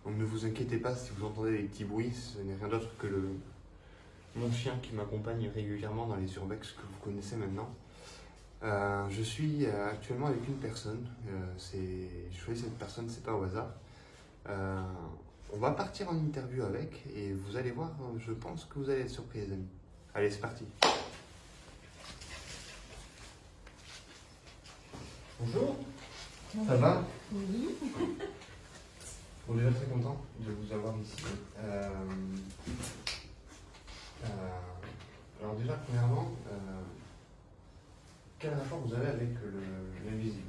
Donc ne vous inquiétez pas si vous entendez des petits bruits, ce n'est rien d'autre que mon chien qui m'accompagne régulièrement dans les urbex que vous connaissez maintenant. Je suis actuellement avec une personne, je choisis cette personne, c'est pas au hasard. On va partir en interview avec et vous allez voir, je pense que vous allez être surpris les amis. Allez, c'est parti. Bonjour, ça va? Oui. Bon, déjà très content de vous avoir ici. Alors déjà, premièrement, quel rapport vous avez avec l'invisible?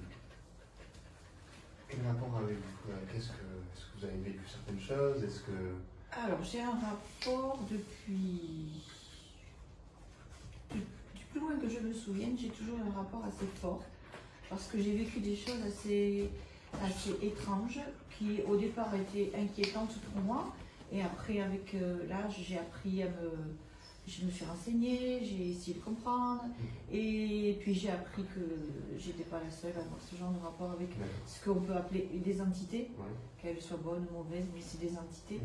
Quel rapport avez-vous? Est-ce que vous avez vécu certaines choses? Est-ce que... Alors, j'ai un rapport depuis... Du plus loin que je me souvienne, j'ai toujours un rapport assez fort. Parce que j'ai vécu des choses assez étranges qui, au départ, étaient inquiétantes pour moi. Et après, avec l'âge, j'ai appris je me suis renseignée, j'ai essayé de comprendre. Et puis, j'ai appris que j'étais pas la seule à avoir ce genre de rapport avec ce qu'on peut appeler des entités, qu'elles soient bonnes ou mauvaises, mais c'est des entités.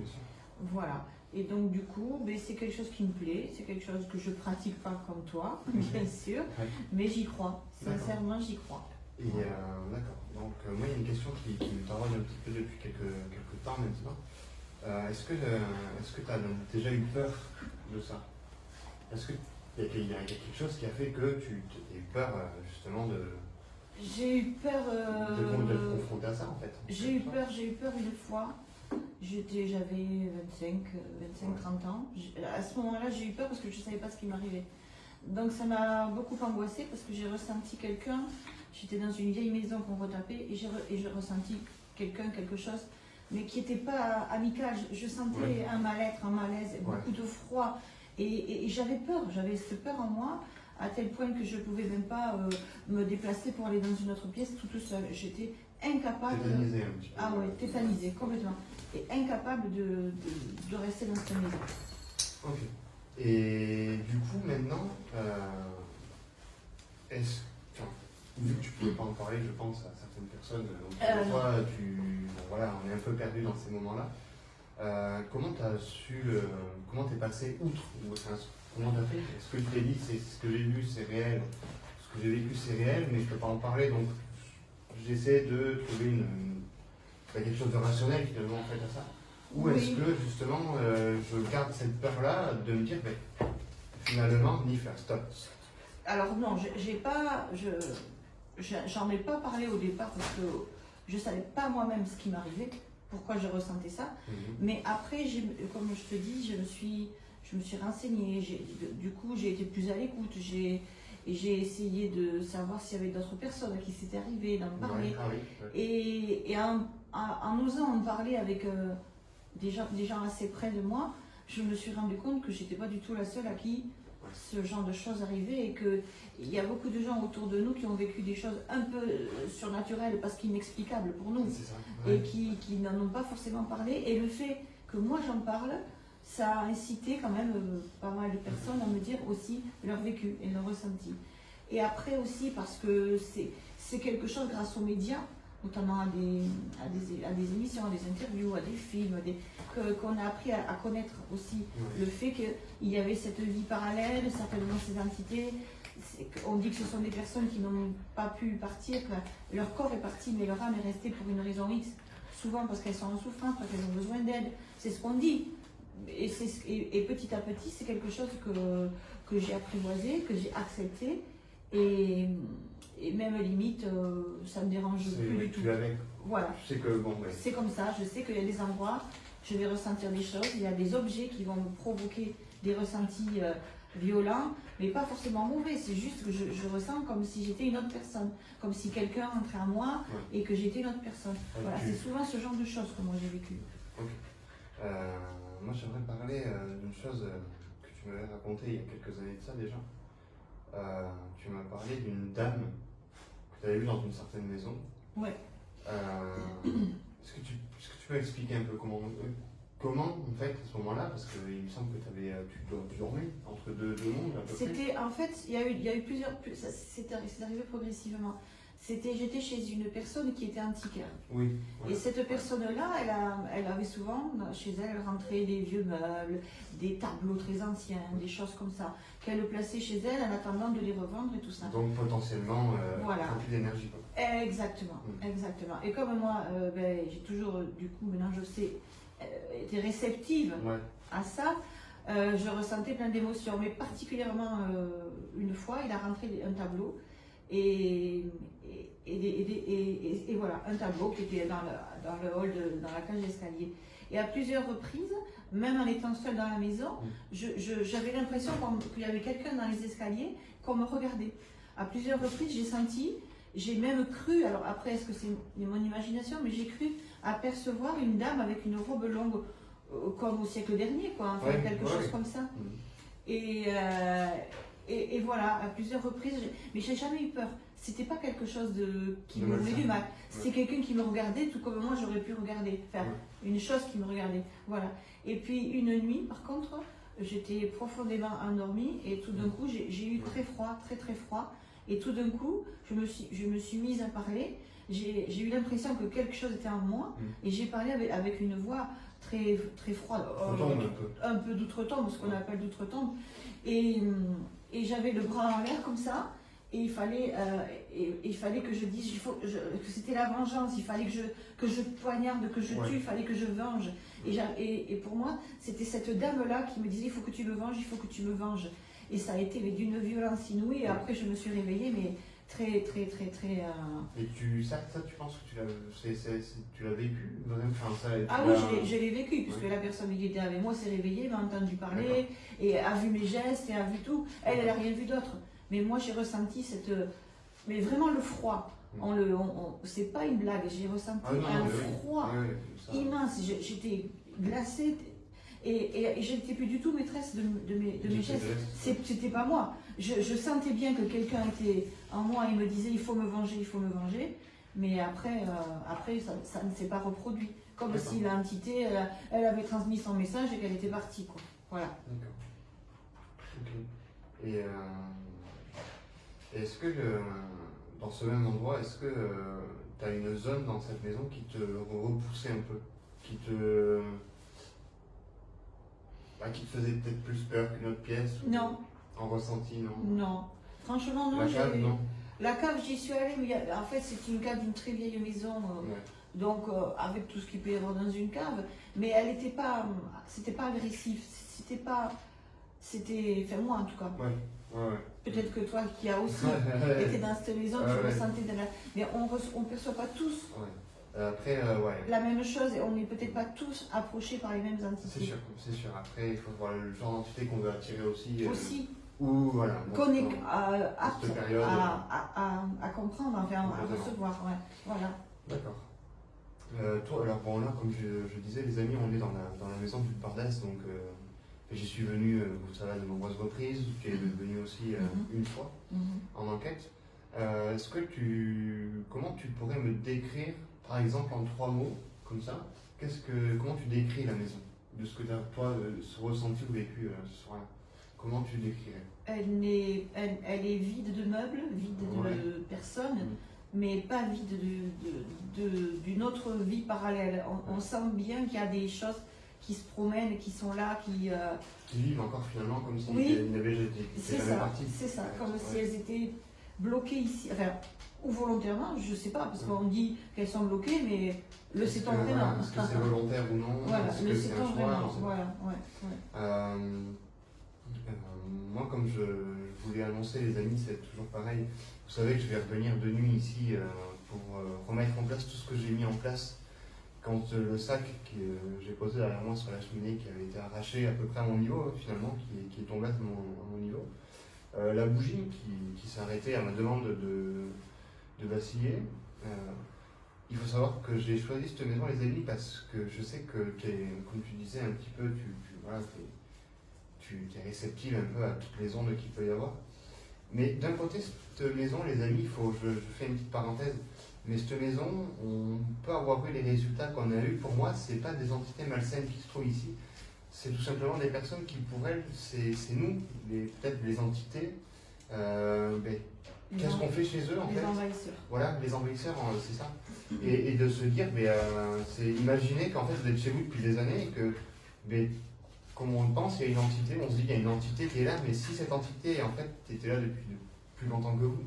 Voilà. Et donc, du coup, c'est quelque chose qui me plaît, c'est quelque chose que je pratique pas comme toi, bien sûr, mais j'y crois. Sincèrement, j'y crois. Et d'accord. Donc, moi, il y a une question qui me taraude un petit peu depuis quelques temps maintenant. Est-ce que tu as déjà eu peur de ça? Est-ce qu'il y a quelque chose qui a fait que tu as eu peur justement de... J'ai eu peur... de te confronter à ça en fait? J'ai eu peur une fois. J'avais 25-30 ans. À ce moment-là, j'ai eu peur parce que je ne savais pas ce qui m'arrivait. Donc ça m'a beaucoup angoissée parce que j'ai ressenti quelqu'un. J'étais dans une vieille maison qu'on retapait et j'ai ressenti quelque chose, mais qui n'était pas amical. Je sentais un mal-être, un malaise, beaucoup de froid. Et j'avais peur, j'avais cette peur en moi, à tel point que je ne pouvais même pas me déplacer pour aller dans une autre pièce tout seul. J'étais incapable. Tétanisée un petit peu. Ah ouais, tétanisée, complètement. Et incapable de rester dans cette maison. Ok. Et du coup, maintenant, vu que tu ne pouvais pas en parler, je pense, à certaines personnes, donc toi, on est un peu perdu dans ces moments-là. Comment tu as comment tu es passé outre? Comment tu as fait? Est-ce que tu t'es dit, ce que j'ai vu, c'est réel, ce que j'ai vécu, c'est réel, mais je ne peux pas en parler, donc j'essaie de trouver quelque chose de rationnel finalement en fait à ça? Ou est-ce que justement je garde cette peur-là de me dire finalement ni faire stop? Alors non, j'en ai pas parlé au départ parce que je savais pas moi-même ce qui m'arrivait, pourquoi je ressentais ça. Mais après, comme je te dis, je me suis renseignée, du coup j'ai été plus à l'écoute, j'ai essayé de savoir s'il y avait d'autres personnes à qui c'était arrivé, d'en parler. Et en osant en parler avec des gens assez près de moi, je me suis rendu compte que j'étais pas du tout la seule à qui ce genre de choses arrivait et qu'il y a beaucoup de gens autour de nous qui ont vécu des choses un peu surnaturelles parce qu'inexplicables pour nous et qui n'en ont pas forcément parlé. Et le fait que moi j'en parle, ça a incité quand même pas mal de personnes à me dire aussi leur vécu et leur ressenti. Et après aussi parce que c'est quelque chose grâce aux médias, notamment à des émissions, à des interviews, à des films, qu'on a appris à connaître aussi le fait qu'il y avait cette vie parallèle, certainement ces entités. On dit que ce sont des personnes qui n'ont pas pu partir, que leur corps est parti, mais leur âme est restée pour une raison X, souvent parce qu'elles sont en souffrance, parce qu'elles ont besoin d'aide. C'est ce qu'on dit. Et petit à petit, c'est quelque chose que j'ai apprivoisé, que j'ai accepté. Et même limite, ça me dérange plus du tout. Voilà. Tu sais que c'est comme ça. Je sais qu'il y a des endroits, je vais ressentir des choses. Il y a des objets qui vont me provoquer des ressentis violents, mais pas forcément mauvais. C'est juste que je ressens comme si j'étais une autre personne, comme si quelqu'un entrait en moi et que j'étais une autre personne. Voilà, c'est souvent ce genre de choses que moi j'ai vécu. Moi, j'aimerais parler d'une chose que tu m'avais racontée il y a quelques années de ça déjà. Tu m'as parlé d'une dame que tu avais vue dans une certaine maison. Ouais. Est-ce que tu peux expliquer un peu comment en fait à ce moment-là, parce qu'il me semble que tu dormais entre deux mondes à peu près. En fait, il y a eu plusieurs. C'est arrivé progressivement. J'étais chez une personne qui était antiquaire. Oui. Et cette personne-là, elle avait souvent, chez elle, rentrait des vieux meubles, des tableaux très anciens, des choses comme ça, qu'elle plaçait chez elle en attendant de les revendre et tout ça. Donc potentiellement, voilà. plus d'énergie. Exactement, exactement. Et comme moi, j'ai toujours, du coup, maintenant je sais, été réceptive à ça, je ressentais plein d'émotions. Mais particulièrement, une fois, il a rentré un tableau et voilà, un tableau qui était dans le hall, dans la cage d'escalier. Et à plusieurs reprises, même en étant seule dans la maison, j'avais l'impression qu'il y avait quelqu'un dans les escaliers qu'on me regardait. À plusieurs reprises, j'ai même cru, alors après, est-ce que c'est mon imagination, mais j'ai cru apercevoir une dame avec une robe longue, comme au siècle dernier, quoi, enfin, quelque chose comme ça. Et voilà, à plusieurs reprises, mais j'ai jamais eu peur. C'était pas quelque chose qui me voulait du mal. C'était quelqu'un qui me regardait, tout comme moi j'aurais pu regarder, faire une chose qui me regardait. Voilà. Et puis une nuit, par contre, j'étais profondément endormie et tout d'un coup j'ai eu très froid, très très froid. Et tout d'un coup, je me suis mise à parler. J'ai eu l'impression que quelque chose était en moi et j'ai parlé avec une voix très très froide, un peu d'outre-tombe, ce qu'on appelle d'outre-tombe. Et j'avais le bras en l'air comme ça. Et il fallait que je dise que c'était la vengeance, il fallait que je poignarde, que je tue, il fallait que je venge. Et pour moi, c'était cette dame-là qui me disait il faut que tu me venges, il faut que tu me venges. Et ça a été d'une violence inouïe. Et après, je me suis réveillée, mais très, très, très, très. Et ça, tu penses que tu l'as vécu vraiment, Ah oui, je l'ai vécu, puisque la personne qui était avec moi s'est réveillée, m'a entendu parler, et a vu mes gestes, et a vu tout. Elle n'a rien vu d'autre. Mais moi, j'ai ressenti mais vraiment le froid. C'est pas une blague, j'ai ressenti un froid immense. J'étais glacée et je n'étais plus du tout maîtresse de mes gestes. C'était pas moi. Je sentais bien que quelqu'un était en moi et me disait il faut me venger, il faut me venger. Mais après ça ne s'est pas reproduit. Comme si l'entité, elle avait transmis son message et qu'elle était partie, quoi. Voilà. D'accord. Ok. Et est-ce que dans ce même endroit, est-ce que tu as une zone dans cette maison qui te repoussait un peu, qui te faisait peut-être plus peur qu'une autre pièce? Non. En ressenti, non? Non. Franchement, non. La cave, non? La cave, j'y suis allée, mais en fait, c'est une cave d'une très vieille maison, donc avec tout ce qu'il peut y avoir dans une cave, mais elle n'était pas, c'était pas agressif, c'était, enfin moi en tout cas. Peut-être que toi qui as aussi été dans cette maison, tu ressentais mais on ne perçoit pas tous la même chose et on n'est peut-être pas tous approchés par les mêmes entités. C'est sûr. Après, il faut voir le genre d'entité qu'on veut attirer aussi. Ou voilà. Qu'on est apte à comprendre, enfin à recevoir. Voilà. D'accord. Toi, alors bon, là, comme je disais, les amis, on est dans la maison du Bordès, donc j'y suis venu, vous savez, à de nombreuses reprises. Tu es venu aussi une fois en enquête. Est-ce que comment tu pourrais me décrire, par exemple, en 3 mots, comme ça, comment tu décris la maison, de ce que tu as, toi, ressenti ou vécu ce soir-là? Comment tu décrirais? Elle est vide de meubles, vide de personnes, mais pas vide d'une autre vie parallèle. On sent bien qu'il y a des choses qui se promènent, qui sont là, qui vivent encore finalement comme si elles n'avaient jamais été. C'est ça, comme si elles étaient bloquées ici, enfin, ou volontairement, je ne sais pas, parce qu'on dit qu'elles sont bloquées, mais le sait-on vraiment? Est-ce que c'est volontaire ou non? Voilà, le sait-on vraiment? Voilà, moi, comme je voulais annoncer, les amis, c'est toujours pareil. Vous savez que je vais revenir de nuit ici pour remettre en place tout ce que j'ai mis en place. Quand le sac que j'ai posé derrière moi sur la cheminée, qui avait été arraché à peu près à mon niveau, finalement, qui est tombé à mon niveau, la bougie qui s'est arrêtée à ma demande de vaciller. Il faut savoir que j'ai choisi cette maison, les amis, parce que je sais que, comme tu disais un petit peu, tu es réceptive un peu à toutes les ondes qu'il peut y avoir. Mais d'un côté, cette maison, les amis, je fais une petite parenthèse, mais cette maison, on peut avoir eu les résultats qu'on a eus. Pour moi, ce n'est pas des entités malsaines qui se trouvent ici, c'est tout simplement des personnes qui, pour elles, c'est nous, peut-être les entités, Qu'est-ce qu'on fait chez eux en fait? Les envahisseurs. Voilà, les envahisseurs, c'est ça. Et de se dire, c'est imaginer qu'en fait vous êtes chez vous depuis des années et que, comme on le pense, il y a une entité, on se dit qu'il y a une entité qui est là, mais si cette entité, en fait, était là depuis plus longtemps que vous,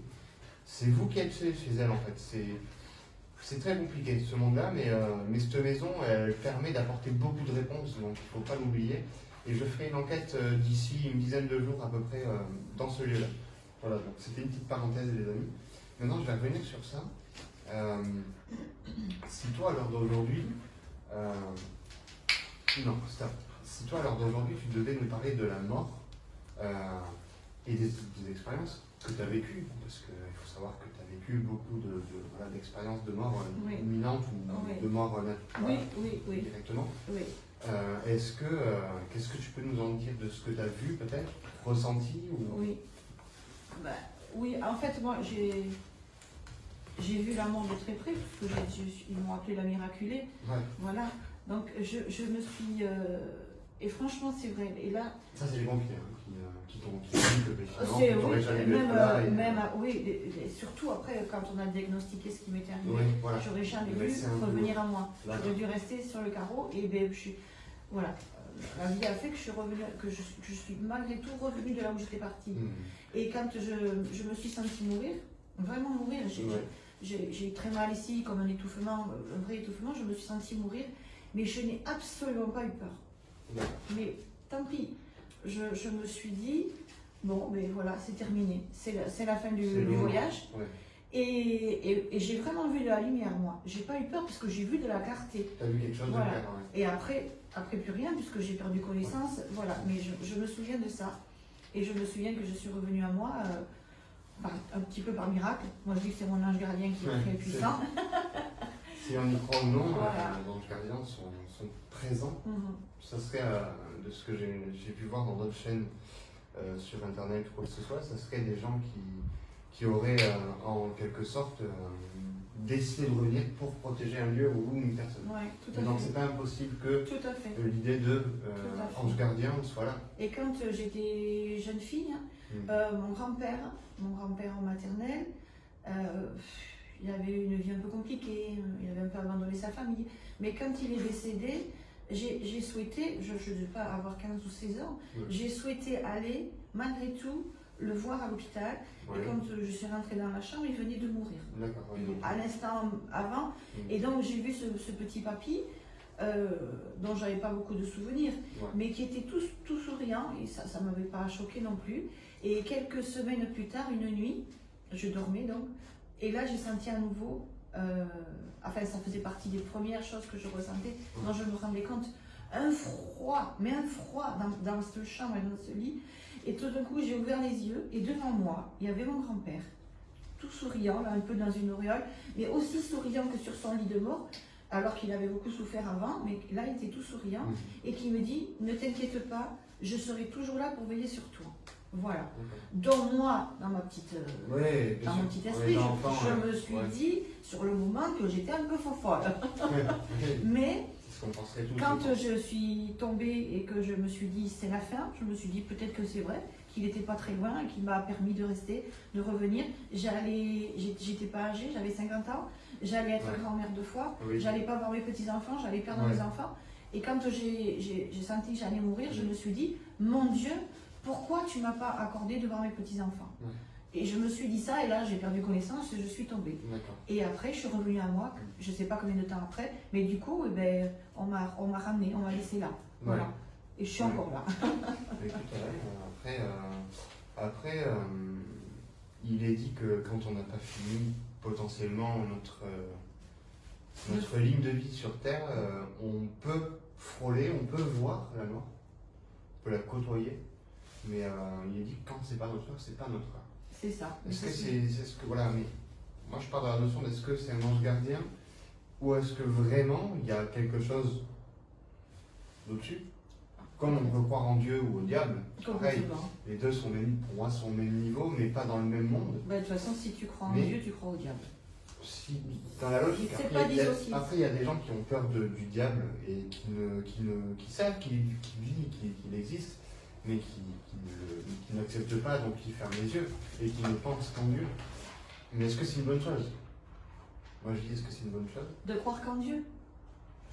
c'est vous qui êtes chez elle en fait. C'est très compliqué ce monde-là, mais cette maison, elle permet d'apporter beaucoup de réponses, donc il ne faut pas l'oublier. Et je ferai une enquête d'ici une dizaine de jours à peu près dans ce lieu-là. Voilà, donc c'était une petite parenthèse les amis. Maintenant je vais revenir sur ça. Si toi à l'heure d'aujourd'hui, non, stop. Si toi à l'heure d'aujourd'hui tu devais nous parler de la mort et des expériences que tu as vécues, parce qu'il faut savoir que tu as vécu beaucoup d'expériences de mort imminente ou de mort directement. Oui. Qu'est-ce que tu peux nous en dire de ce que tu as vu peut-être, ressenti ou... Oui. Oui, en fait moi j'ai vu la mort de très près, parce que ils m'ont appelé la miraculée. Ouais. Voilà. Donc je me suis... et franchement c'est vrai. Et là... Ça c'est les pompiers qui t'ont dit que oui, jamais même oui, et surtout après quand on a diagnostiqué ce qui m'était arrivé, voilà. J'aurais jamais dû revenir à moi. J'aurais dû rester sur le carreau et voilà. La vie a fait que je suis revenue, que je suis malgré tout revenue de là où j'étais partie. Et quand je me suis sentie mourir, vraiment mourir, j'ai très mal ici, comme un étouffement, un vrai étouffement, je me suis sentie mourir, mais je n'ai absolument pas eu peur. Mais tant pis, je me suis dit, bon, mais voilà, c'est terminé, c'est la fin du voyage. Ouais. Et j'ai vraiment vu de la lumière, moi. J'ai pas eu peur parce que j'ai vu de la clarté. Tu as vu quelque chose de clair, Et après plus rien, puisque j'ai perdu connaissance. Voilà, mais je me souviens de ça. Et je me souviens que je suis revenue à moi, un petit peu par miracle. Moi, je dis que c'est mon ange gardien qui est très puissant. Si on y croit ou non, les anges gardiens sont présents. Ça serait, de ce que j'ai pu voir dans d'autres chaînes sur Internet ou quoi que ce soit, ça serait des gens qui auraient en quelque sorte décidé de revenir pour protéger un lieu ou une personne. Tout à fait. Donc c'est pas impossible que l'idée de ange gardien soit là. Et quand j'étais jeune fille, mon grand-père en maternelle, il avait une vie un peu compliquée, il avait un peu abandonné sa famille. Mais quand il est décédé, j'ai souhaité, je ne vais pas avoir 15 ou 16 ans, j'ai souhaité aller malgré tout le voir à l'hôpital. Et quand je suis rentrée dans la chambre, il venait de mourir. À l'instant avant. Et donc j'ai vu ce petit papy, dont j'avais pas beaucoup de souvenirs, mais qui était tout souriant, et ça ne m'avait pas choqué non plus. Et quelques semaines plus tard, une nuit, je dormais donc, et là j'ai senti à nouveau, ça faisait partie des premières choses que je ressentais, dont je me rendais compte, un froid dans cette chambre et dans ce lit. Et tout d'un coup, j'ai ouvert les yeux et devant moi, il y avait mon grand-père, tout souriant, là, un peu dans une auréole, mais aussi souriant que sur son lit de mort, alors qu'il avait beaucoup souffert avant, mais là, il était tout souriant, et qui me dit, ne t'inquiète pas, je serai toujours là pour veiller sur toi. Voilà. Donc moi, dans mon petit esprit, je me suis dit, sur le moment, que j'étais un peu folle. Mais... quand je suis tombée et que je me suis dit c'est la fin, je me suis dit peut-être que c'est vrai, qu'il n'était pas très loin et qu'il m'a permis de rester, de revenir. J'étais pas âgée, j'avais 50 ans, j'allais être grand-mère 2 fois, j'allais pas voir mes petits-enfants, j'allais perdre mes enfants. Et quand j'ai senti que j'allais mourir, je me suis dit, mon Dieu, pourquoi tu m'as pas accordé de voir mes petits-enfants? Et je me suis dit ça, et là j'ai perdu connaissance et je suis tombée. Et après je suis revenue à moi, je ne sais pas combien de temps après, mais du coup on m'a ramenée, on m'a laissé là. Voilà. Et je suis encore là. Après, il est dit que quand on n'a pas fini potentiellement notre ligne de vie sur Terre, on peut frôler, on peut voir la mort, on peut la côtoyer, mais il est dit que quand c'est pas notre heure, c'est pas notre heure. C'est ça. Est-ce que c'est ce que voilà, mais moi je parle de la notion d'est-ce que c'est un ange gardien ou est-ce que vraiment il y a quelque chose d'au-dessus? Comme on peut croire en Dieu ou au diable, pareil, les deux pour moi sont au même niveau, mais pas dans le même monde. De toute façon, si tu crois en Dieu, tu crois au diable. Si, dans la logique, après il y a des gens qui ont peur du diable et qui savent qu'il vit, qu'il existe, mais qui n'acceptent pas, donc qui ferment les yeux et qui ne pensent qu'en Dieu. Mais est-ce que c'est une bonne chose? Moi je dis, est-ce que c'est une bonne chose? De croire qu'en Dieu?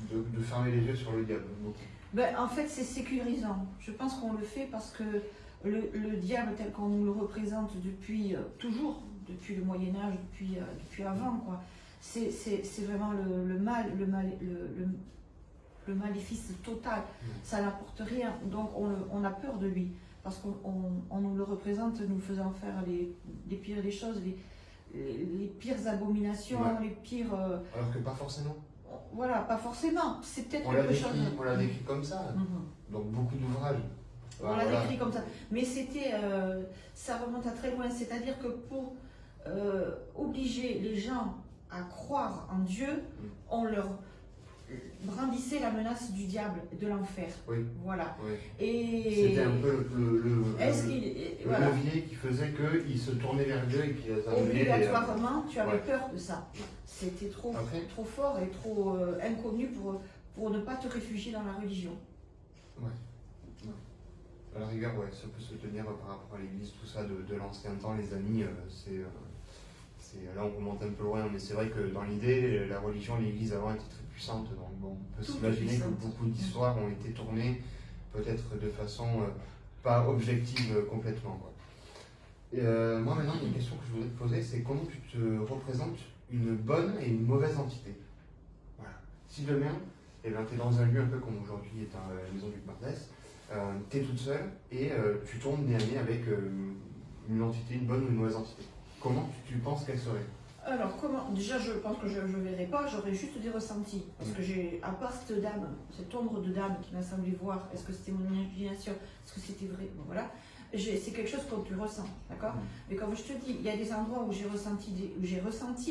De fermer les yeux sur le diable, beaucoup. Ben, en fait, c'est sécurisant. Je pense qu'on le fait parce que le diable tel qu'on nous le représente depuis toujours, depuis le Moyen-Âge, depuis avant, quoi. C'est vraiment le mal, le maléfice total. Ça n'apporte rien. Donc on a peur de lui parce qu'on nous le représente, nous faisant faire les pires des choses, les pires abominations, les pires. Alors que pas forcément. Voilà, pas forcément. C'est peut-être On l'a décrit comme ça. Donc beaucoup d'ouvrages. On l'a décrit comme ça. Mais ça remonte à très loin. C'est-à-dire que pour obliger les gens à croire en Dieu, on leur brandissait la menace du diable, de l'enfer. Oui. Voilà. Oui. Et c'était un peu le levier qui faisait qu'ils se tournaient vers Dieu et qu'ils amenaient. Obligatoirement, tu avais peur de ça. C'était trop fort et trop inconnu pour ne pas te réfugier dans la religion. Ouais. À la rigueur, ça peut se tenir par rapport à l'église, tout ça de l'ancien temps, les amis, là on remonte un peu loin, mais c'est vrai que dans l'idée, la religion, l'église avant était très puissante, donc bon, on peut s'imaginer que beaucoup d'histoires ont été tournées, peut-être de façon pas objective complètement, quoi. Moi maintenant, il y a une question que je voudrais te poser, c'est comment tu te représentes une bonne et une mauvaise entité? Voilà. Si demain, tu es dans un lieu un peu comme aujourd'hui est la maison du Bardès, tu es toute seule et tu tombes nez à nez avec une entité, une bonne ou une mauvaise entité. Comment tu penses qu'elle serait? Alors, déjà, je pense que je ne verrai pas, j'aurais juste des ressentis. Parce que à part cette dame, cette ombre de dame qui m'a semblé voir, est-ce que c'était mon imagination, est-ce que c'était vrai? Bon, voilà. C'est quelque chose que tu ressens, d'accord? Mais comme je te dis, il y a des endroits où j'ai ressenti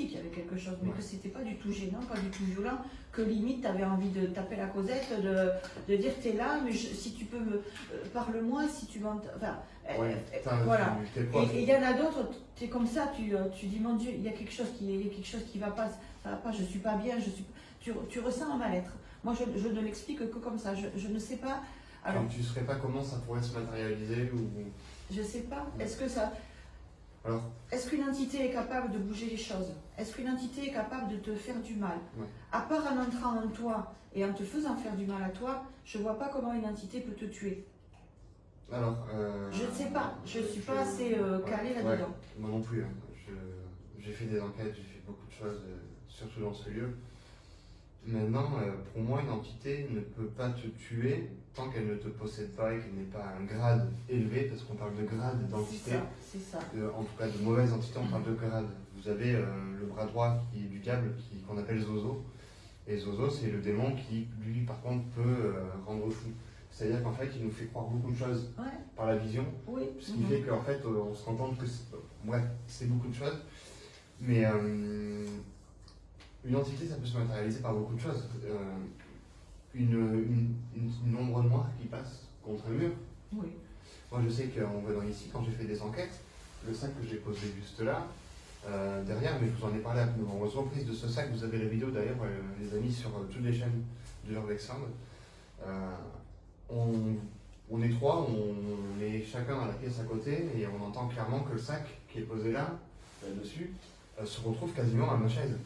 qu'il y avait quelque chose, mais que c'était pas du tout gênant, pas du tout violent, que limite tu avais envie de taper la causette, de dire t'es là, mais si tu peux parle-moi, si tu m'entends. Enfin, voilà. Et il y en a d'autres, tu es comme ça, tu dis mon Dieu, il y a quelque chose qui va pas, ça va pas, je suis pas bien, tu ressens un mal-être. Moi je ne l'explique que comme ça, je ne sais pas. Alors, tu ne saurais pas comment ça pourrait se matérialiser ou... Je sais pas. Est-ce qu'une entité est capable de bouger les choses? Est-ce qu'une entité est capable de te faire du mal? À part en entrant en toi et en te faisant faire du mal à toi, je ne vois pas comment une entité peut te tuer. Alors, je ne sais pas. Je ne suis pas assez calée là-dedans. Moi non plus. Hein. J'ai fait des enquêtes, j'ai fait beaucoup de choses, surtout dans ce lieu. Maintenant, pour moi, une entité ne peut pas te tuer tant qu'elle ne te possède pas et qu'elle n'est pas à un grade élevé, parce qu'on parle de grade d'entité. C'est ça. En tout cas, de mauvaise entité, on parle de grade. Vous avez le bras droit qui est du diable, qu'on appelle Zozo. Et Zozo, c'est le démon qui, lui, par contre, peut rendre fou. C'est-à-dire qu'en fait, il nous fait croire beaucoup de choses par la vision. Oui. Ce qui fait qu'en fait, on se rend compte que c'est beaucoup de choses. Mais une entité, ça peut se matérialiser par beaucoup de choses. Une ombre noire qui passe contre un mur. Oui. Moi, je sais qu'en venant ici, quand j'ai fait des enquêtes, le sac que j'ai posé juste là, derrière, mais je vous en ai parlé à de nombreuses reprises de ce sac, vous avez la vidéo d'ailleurs, les amis, sur toutes les chaînes de l'Urbex-Sound. On est trois, on est chacun à la pièce à côté, et on entend clairement que le sac qui est posé là-dessus, se retrouve quasiment à ma chaise.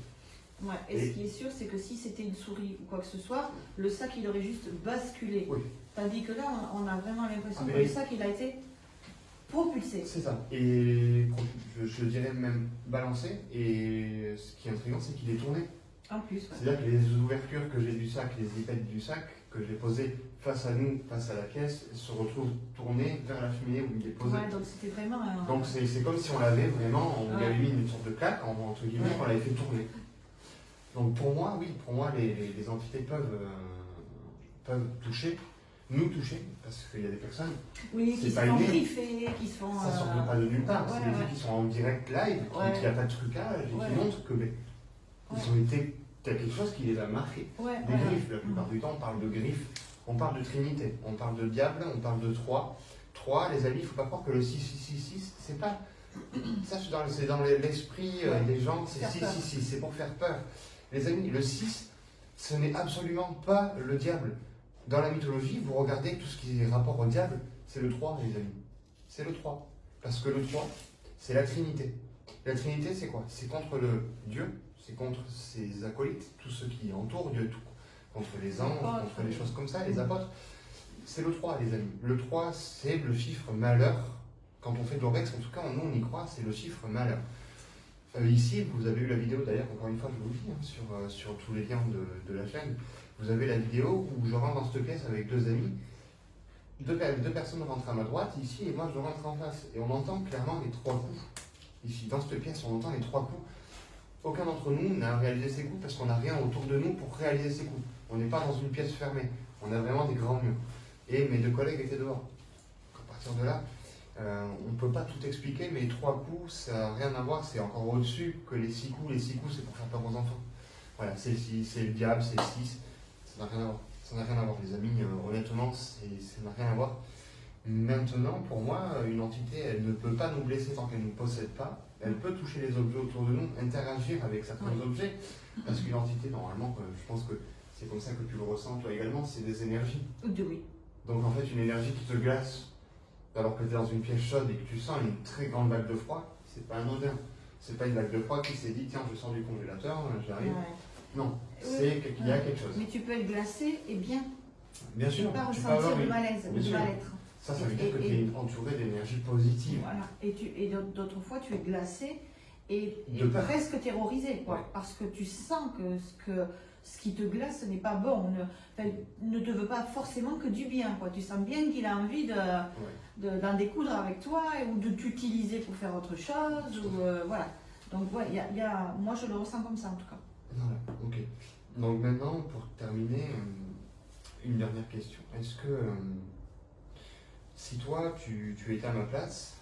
Ouais, et ce qui est sûr, c'est que si c'était une souris ou quoi que ce soit, le sac il aurait juste basculé. Oui. Tandis que là, on a vraiment l'impression que le sac il a été propulsé. C'est ça. Et je dirais même balancé. Et ce qui est intriguant, c'est qu'il est tourné. En plus. C'est-à-dire que les ouvertures que j'ai du sac, les épaules du sac, que j'ai posées face à nous, face à la pièce, se retrouvent tournées vers la cheminée où il est posé. Ouais, donc c'était vraiment un... Donc c'est comme si on l'avait vraiment, on lui avait mis une sorte de claque, entre guillemets, on l'avait fait tourner. Donc pour moi, oui, les entités peuvent nous toucher, parce qu'il y a des personnes qui se font griffer, qui se font... Ça sort pas de nulle part, c'est des gens qui sont en direct live, qui n'a pas de trucage, et qui montrent que ils ont été... Il y a quelque chose qui les a marqués. Des griffes, la plupart du temps, on parle de griffes, on parle de Trinité, on parle de diable, on parle de 3. 3, les amis, il ne faut pas croire que le 6, c'est pas... Ça, c'est dans l'esprit des gens, c'est 6, c'est pour faire peur. Les amis, le 6, ce n'est absolument pas le diable. Dans la mythologie, vous regardez tout ce qui est rapport au diable, C'est le 3, les amis. C'est le 3. Parce que le 3, c'est la Trinité. La Trinité, c'est quoi? C'est contre le Dieu, c'est contre ses acolytes, tous ceux qui entourent Dieu, contre les anges, contre les choses comme ça, les apôtres. C'est le 3, les amis. Le 3, c'est le chiffre malheur. Quand on fait de l'orbex, en tout cas, nous, on y croit, c'est le chiffre malheur. Ici, vous avez eu la vidéo, d'ailleurs, encore une fois, je vous le dis, hein, sur tous les liens de la chaîne, vous avez la vidéo où je rentre dans cette pièce avec deux amis. Deux personnes rentrent à ma droite, ici, et moi, je rentre en face. Et on entend clairement les 3 coups. Ici, dans cette pièce, on entend les 3 coups. Aucun d'entre nous n'a réalisé ces coups parce qu'on n'a rien autour de nous pour réaliser ces coups. On n'est pas dans une pièce fermée. On a vraiment des grands murs. Et mes 2 collègues étaient dehors. À partir de là, on ne peut pas tout expliquer, mais les 3 coups, ça n'a rien à voir. C'est encore au-dessus que les 6 coups. Les 6 coups, c'est pour faire peur aux enfants. Voilà, c'est le 6, c'est le diable, c'est le 6. Ça n'a rien à voir. Ça n'a rien à voir, les amis. Honnêtement, ça n'a rien à voir. Maintenant, pour moi, une entité, elle ne peut pas nous blesser tant qu'elle ne nous possède pas. Elle peut toucher les objets autour de nous, interagir avec certains objets. Parce qu'une entité, normalement, je pense que c'est comme ça que tu le ressens toi également, c'est des énergies. Oui. Donc en fait, une énergie qui te glace, alors que tu es dans une pièce chaude et que tu sens une très grande vague de froid, c'est pas anodin. C'est pas une vague de froid qui s'est dit, tiens, je sors du congélateur, j'arrive. Ouais. Non, c'est qu'il y a quelque chose. Mais tu peux être glacé et bien. Bien sûr. Pas ressentir de malaise, de mal-être. Ça veut dire que tu es entouré d'énergie positive. Voilà. Et d'autres fois, tu es glacé et presque terrorisé, quoi. Ouais. Parce que tu sens que ce qui te glace n'est pas bon. Ne te veut pas forcément que du bien, quoi. Tu sens bien qu'il a envie d'en découdre avec toi ou de t'utiliser pour faire autre chose. Voilà. Donc, ouais, moi, je le ressens comme ça, en tout cas. Voilà, ok. Donc maintenant, pour terminer, une dernière question. Est-ce que... si toi, tu étais à ma place,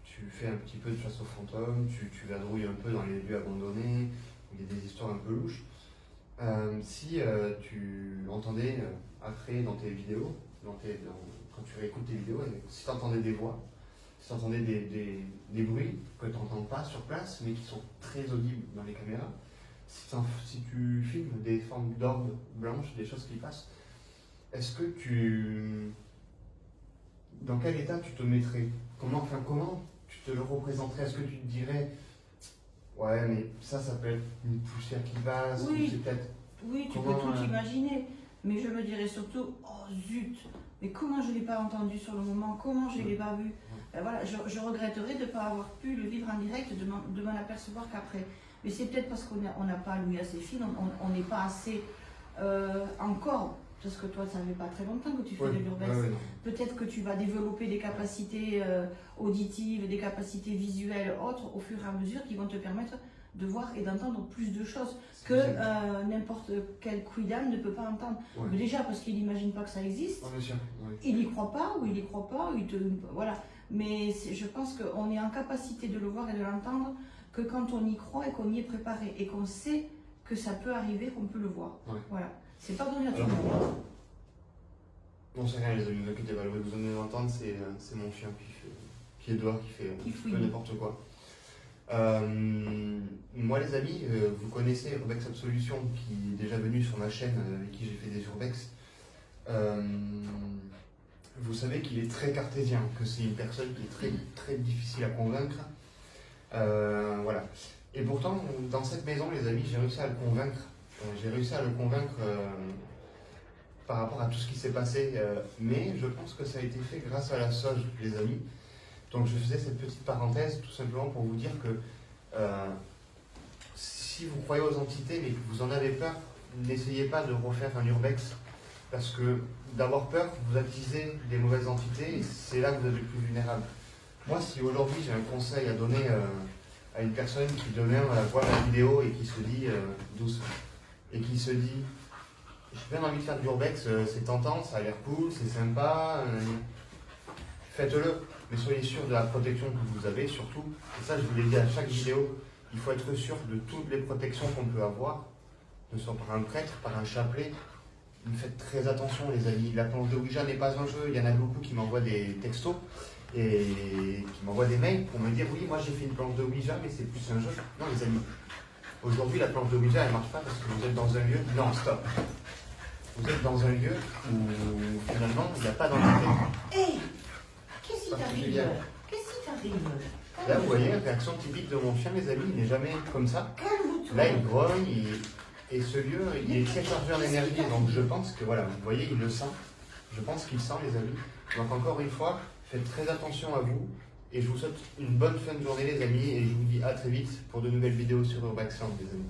tu fais un petit peu de chasse aux fantômes, tu vadrouilles un peu dans les lieux abandonnés, où il y a des histoires un peu louches, si tu entendais, après dans tes vidéos, quand tu réécoutes tes vidéos, si tu entendais des voix, si tu entendais des bruits que tu n'entends pas sur place, mais qui sont très audibles dans les caméras, si tu filmes des formes d'orbes blanches, des choses qui passent, est-ce que dans quel état tu te mettrais? Comment tu te le représenterais? Est-ce que tu te dirais, ouais, mais ça peut être une poussière qui passe, oui, c'est peut-être... Oui, tu peux tout imaginer, mais je me dirais surtout, oh zut, mais comment je ne l'ai pas entendu sur le moment, comment je ne l'ai pas vu. Voilà, je regretterais de ne pas avoir pu le vivre en direct, de m'en apercevoir qu'après. Mais c'est peut-être parce qu'on n'a pas lu assez film, on n'est pas assez encore. Parce que toi, ça ne fait pas très longtemps que tu fais de l'urbex. Peut-être que tu vas développer des capacités auditives, des capacités visuelles autres au fur et à mesure qui vont te permettre de voir et d'entendre plus de choses que n'importe quel quidam ne peut pas entendre. Mais déjà parce qu'il n'imagine pas que ça existe, il n'y croit pas ou il n'y croit pas. Voilà. Mais je pense qu'on est en capacité de le voir et de l'entendre que quand on y croit et qu'on y est préparé et qu'on sait que ça peut arriver, qu'on peut le voir. Voilà. C'est pas donné à tout le monde. Non, c'est rien, les amis, ne vous inquiétez pas. Vous venez d'entendre, c'est mon chien qui est dehors, qui fait n'importe quoi. Moi, les amis, vous connaissez Urbex Absolution, qui est déjà venu sur ma chaîne, avec qui j'ai fait des urbex. Vous savez qu'il est très cartésien, que c'est une personne qui est très, très difficile à convaincre. Voilà. Et pourtant, dans cette maison, les amis, j'ai réussi à le convaincre. Par rapport à tout ce qui s'est passé, mais je pense que ça a été fait grâce à la SOJ, les amis. Donc je faisais cette petite parenthèse tout simplement pour vous dire que si vous croyez aux entités mais que vous en avez peur, n'essayez pas de refaire un urbex, parce que d'avoir peur, vous attisez des mauvaises entités et c'est là que vous êtes le plus vulnérable. Moi, si aujourd'hui j'ai un conseil à donner à une personne qui demain voit la vidéo et qui se dit doucement, et qui se dit, j'ai bien envie de faire de l'urbex, c'est tentant, ça a l'air cool, c'est sympa, faites-le, mais soyez sûr de la protection que vous avez, surtout, et ça je vous l'ai dit à chaque vidéo, il faut être sûr de toutes les protections qu'on peut avoir, que ce soit par un prêtre, par un chapelet. Faites très attention les amis, la planche de Ouija n'est pas un jeu, il y en a beaucoup qui m'envoient des textos, et qui m'envoient des mails pour me dire, oui, moi j'ai fait une planche de Ouija, mais c'est plus un jeu. Non les amis. Aujourd'hui, la planche de Ouija, elle ne marche pas parce que vous êtes dans un lieu. Non, stop. vous êtes dans un lieu où finalement il n'y a pas d'entité. Hé, qu'est-ce qui t'arrive? Particulière. Qu'est-ce qui t'arrive? Là, vous voyez, réaction typique de mon chien, les amis, il n'est jamais comme ça. Calme-toi. Là, il grogne, et ce lieu, il est très chargé en énergie. Donc, je pense que, voilà, vous voyez, il le sent. Je pense qu'il sent, les amis. Donc, encore une fois, faites très attention à vous. Et je vous souhaite une bonne fin de journée, les amis. Et je vous dis à très vite pour de nouvelles vidéos sur Urbax Sound, les amis.